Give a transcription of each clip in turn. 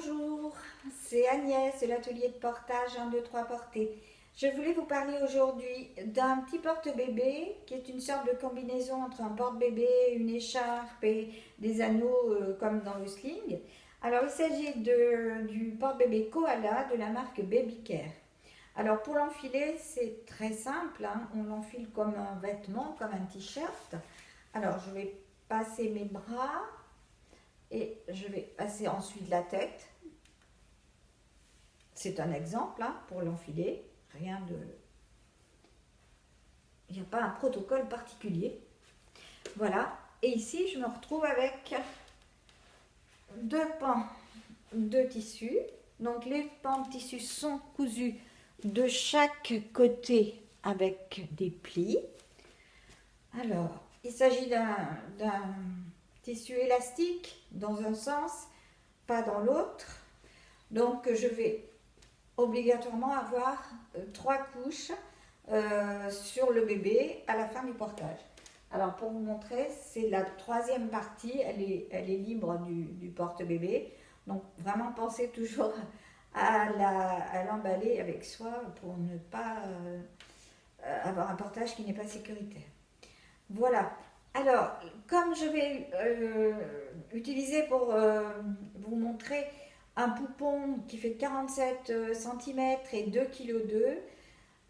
Bonjour, c'est Agnès de l'atelier de portage 1, 2, 3 portées. Je voulais vous parler aujourd'hui d'un petit porte-bébé qui est une sorte de combinaison entre un porte-bébé, une écharpe et des anneaux comme dans le sling. Alors il s'agit du porte-bébé Koala de la marque Baby Care. Alors pour l'enfiler c'est très simple, hein. On l'enfile comme un vêtement, comme un t-shirt. Alors je vais passer mes bras. Et je vais passer ensuite la tête. C'est un exemple hein, pour l'enfiler. Rien de... Il n'y a pas un protocole particulier. Voilà. Et ici, je me retrouve avec deux pans de tissu. Donc les pans de tissu sont cousus de chaque côté avec des plis. Alors, il s'agit d'un tissu élastique dans un sens, pas dans l'autre. Donc je vais obligatoirement avoir 3 couches sur le bébé à la fin du portage. Alors pour vous montrer, c'est la troisième partie, elle est libre du porte-bébé. Donc vraiment pensez toujours à l'emballer avec soi pour ne pas avoir un portage qui n'est pas sécuritaire. Voilà. Alors, comme je vais utiliser pour vous montrer un poupon qui fait 47 cm et 2,2 kg,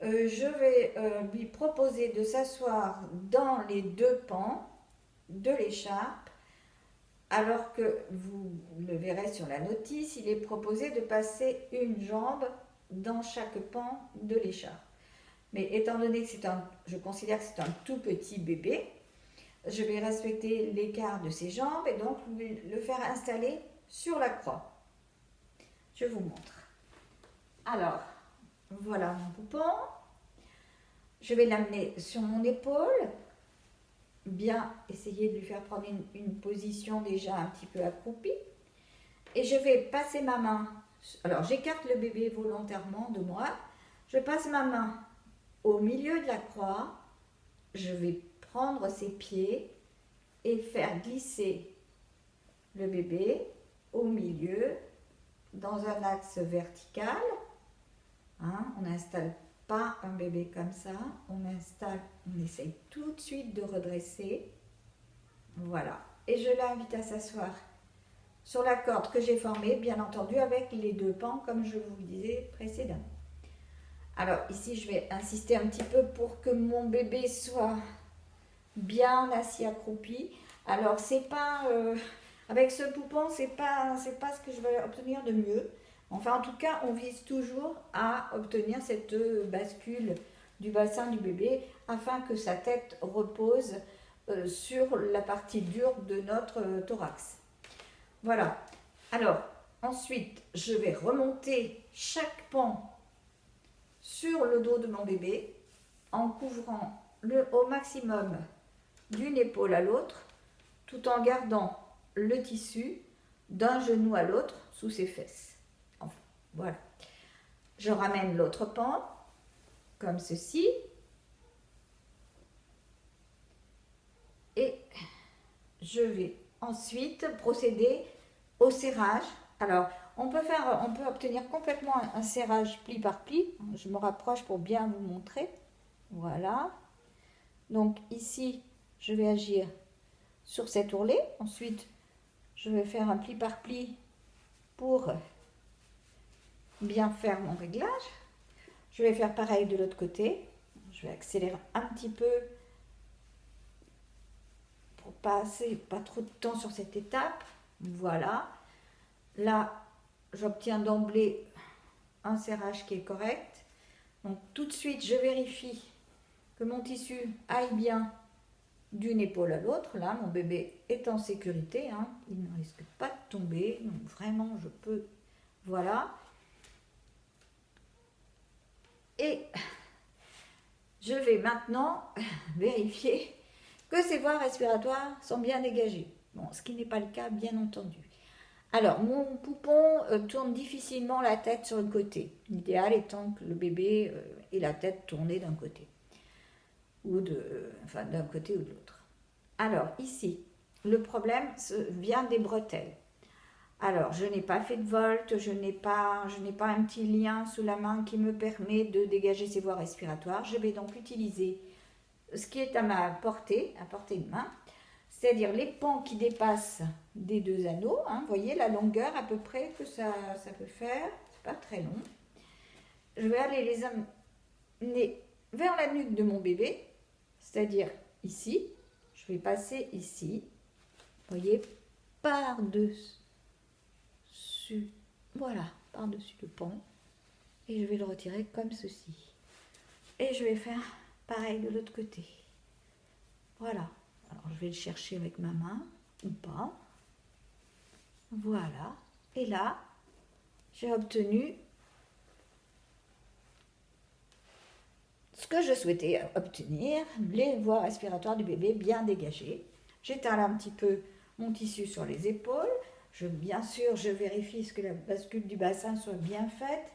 je vais lui proposer de s'asseoir dans les deux pans de l'écharpe, alors que vous le verrez sur la notice, il est proposé de passer une jambe dans chaque pan de l'écharpe. Mais étant donné que je considère que c'est un tout petit bébé, je vais respecter l'écart de ses jambes et donc le faire installer sur la croix. Je vous montre. Alors, voilà mon poupon. Je vais l'amener sur mon épaule. Bien essayer de lui faire prendre une position déjà un petit peu accroupie. Et je vais passer ma main. Alors, j'écarte le bébé volontairement de moi. Je passe ma main au milieu de la croix. Je vais prendre ses pieds et faire glisser le bébé au milieu dans un axe vertical. Hein, on n'installe pas un bébé comme ça, on essaye tout de suite de redresser. Voilà. Et je l'invite à s'asseoir sur la corde que j'ai formée, bien entendu avec les deux pans comme je vous le disais précédemment. Alors ici je vais insister un petit peu pour que mon bébé soit bien assis accroupi. Alors c'est pas avec ce poupon, c'est pas ce que je vais obtenir de mieux. Enfin en tout cas, on vise toujours à obtenir cette bascule du bassin du bébé afin que sa tête repose sur la partie dure de notre thorax. Voilà. Alors ensuite, je vais remonter chaque pan sur le dos de mon bébé en couvrant au maximum d'une épaule à l'autre, tout en gardant le tissu d'un genou à l'autre sous ses fesses. Enfin, voilà. Je ramène l'autre pan, comme ceci. Et je vais ensuite procéder au serrage. Alors, on peut obtenir complètement un serrage pli par pli. Je me rapproche pour bien vous montrer. Voilà. Donc ici, je vais agir sur cet ourlet. Ensuite, je vais faire un pli par pli pour bien faire mon réglage. Je vais faire pareil de l'autre côté. Je vais accélérer un petit peu pour passer pas trop de temps sur cette étape. Voilà. Là, j'obtiens d'emblée un serrage qui est correct. Donc tout de suite, je vérifie que mon tissu aille bien d'une épaule à l'autre. Là, mon bébé est en sécurité, hein. Il ne risque pas de tomber. Donc vraiment, je peux... Voilà. Et je vais maintenant vérifier que ces voies respiratoires sont bien dégagées. Bon, ce qui n'est pas le cas, bien entendu. Alors, mon poupon tourne difficilement la tête sur le côté. L'idéal étant que le bébé ait la tête tournée d'un côté. D'un côté ou de l'autre. Alors, ici, le problème vient des bretelles. Alors, je n'ai pas fait de volte, je n'ai pas un petit lien sous la main qui me permet de dégager ces voies respiratoires. Je vais donc utiliser ce qui est à portée de main, c'est-à-dire les pans qui dépassent des deux anneaux. Vous voyez la longueur à peu près que ça peut faire, c'est pas très long. Je vais aller les amener vers la nuque de mon bébé, c'est-à-dire ici. Je vais passer ici, vous voyez, par-dessus, voilà, par-dessus le pan, et je vais le retirer comme ceci. Et je vais faire pareil de l'autre côté. Voilà. Alors je vais le chercher avec ma main, ou pas. Voilà. Et là, j'ai obtenu ce que je souhaitais obtenir, les voies respiratoires du bébé bien dégagées. J'étale un petit peu mon tissu sur les épaules. Bien sûr, je vérifie que la bascule du bassin soit bien faite.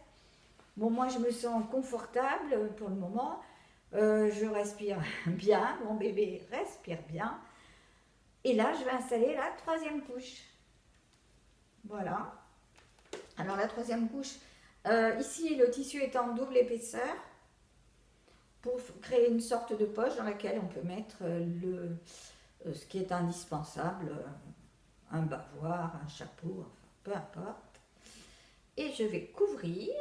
Bon, moi, je me sens confortable pour le moment. Je respire bien, mon bébé respire bien. Et là, je vais installer la troisième couche. Voilà. Alors, la troisième couche, ici, le tissu est en double épaisseur pour créer une sorte de poche dans laquelle on peut mettre ce qui est indispensable, un bavoir, un chapeau, enfin, peu importe. Et je vais couvrir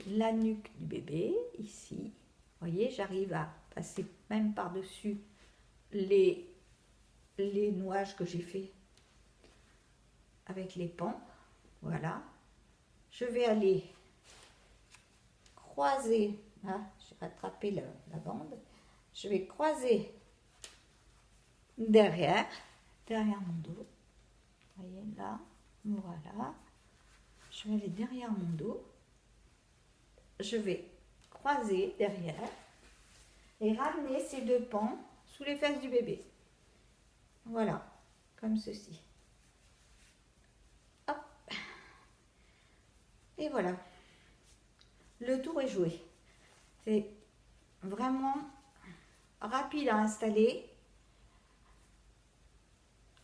la nuque du bébé, ici. Vous voyez, j'arrive à passer même par-dessus les nouages que j'ai fait avec les pans. Voilà. Je vais aller croiser, j'ai rattrapé la bande, je vais croiser derrière mon dos. Vous voyez là, voilà. Je vais aller derrière mon dos. Je vais croiser derrière et ramener ces deux pans sous les fesses du bébé. Voilà, comme ceci. Hop. Et voilà. Le tour est joué. C'est vraiment rapide à installer.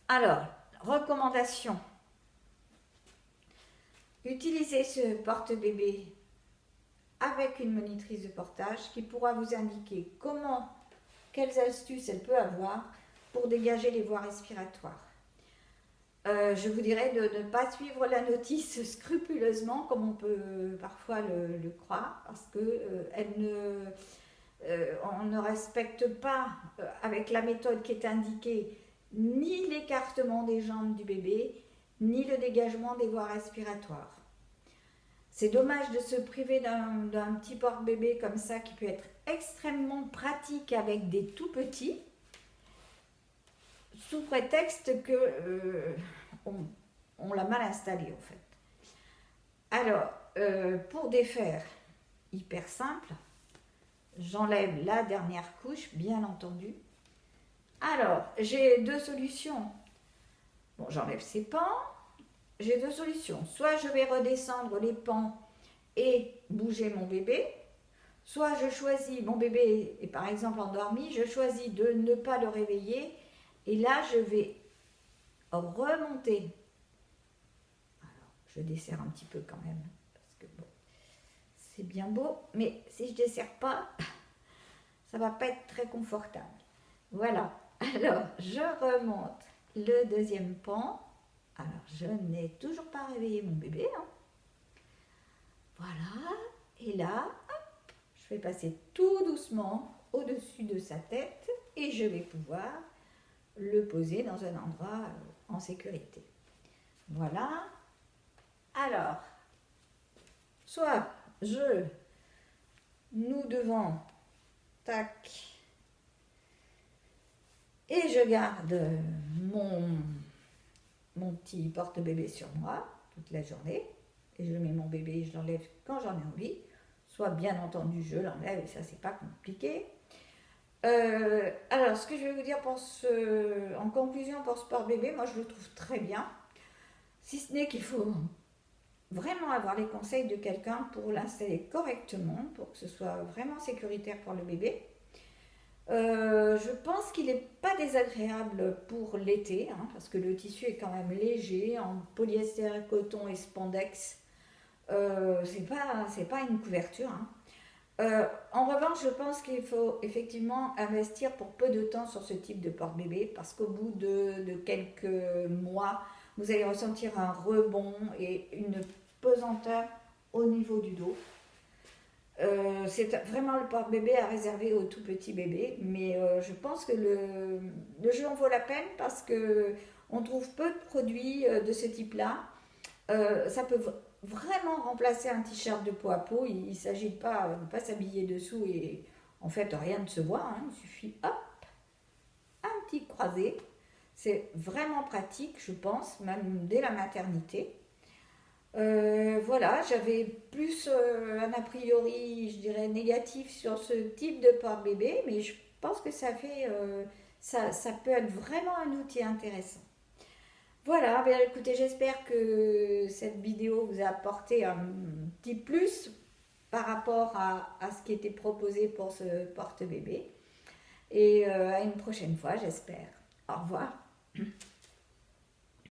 Alors, recommandation. Utilisez ce porte-bébé avec une monitrice de portage qui pourra vous indiquer quelles astuces elle peut avoir pour dégager les voies respiratoires. Je vous dirais de ne pas suivre la notice scrupuleusement comme on peut parfois le croire, parce que on ne respecte pas avec la méthode qui est indiquée ni l'écartement des jambes du bébé, ni le dégagement des voies respiratoires. C'est dommage de se priver d'un petit porte-bébé comme ça qui peut être extrêmement pratique avec des tout petits, sous prétexte que on l'a mal installé en fait. Alors, pour défaire, hyper simple, j'enlève la dernière couche, bien entendu. Alors, j'ai deux solutions. Bon, j'enlève ces pans. J'ai deux solutions. Soit je vais redescendre les pans et bouger mon bébé, soit je choisis, mon bébé est par exemple endormi, je choisis de ne pas le réveiller et là je vais remonter. Alors, je desserre un petit peu quand même, parce que bon, c'est bien beau, mais si je ne desserre pas, ça ne va pas être très confortable. Voilà, alors je remonte le deuxième pan. Alors, je n'ai toujours pas réveillé mon bébé. Voilà, et là, hop, je vais passer tout doucement au-dessus de sa tête et je vais pouvoir le poser dans un endroit en sécurité. Voilà. Alors, soit nous devons, tac, et je garde mon petit porte-bébé sur moi toute la journée et je mets mon bébé et je l'enlève quand j'en ai envie, soit bien entendu je l'enlève et ça c'est pas compliqué. Alors ce que je vais vous dire en conclusion pour ce porte-bébé, moi je le trouve très bien, si ce n'est qu'il faut vraiment avoir les conseils de quelqu'un pour l'installer correctement, pour que ce soit vraiment sécuritaire pour le bébé. Je pense qu'il n'est pas désagréable pour l'été, hein, parce que le tissu est quand même léger, en polyester, coton et spandex. C'est pas une couverture, hein. En revanche, je pense qu'il faut effectivement investir pour peu de temps sur ce type de porte-bébé, parce qu'au bout de quelques mois, vous allez ressentir un rebond et une pesanteur au niveau du dos. C'est vraiment le porte-bébé à réserver aux tout petits bébés, mais je pense que le jeu en vaut la peine parce que on trouve peu de produits de ce type-là. Ça peut vraiment remplacer un t-shirt de peau à peau. Il ne s'agit pas s'habiller dessous et en fait rien ne se voit, hein. Il suffit hop, un petit croisé. C'est vraiment pratique, je pense, même dès la maternité. Voilà, j'avais plus un a priori, je dirais, négatif sur ce type de porte-bébé, mais je pense que ça peut être vraiment un outil intéressant. Voilà, bien écoutez, j'espère que cette vidéo vous a apporté un petit plus par rapport à ce qui était proposé pour ce porte-bébé. Et à une prochaine fois, j'espère. Au revoir.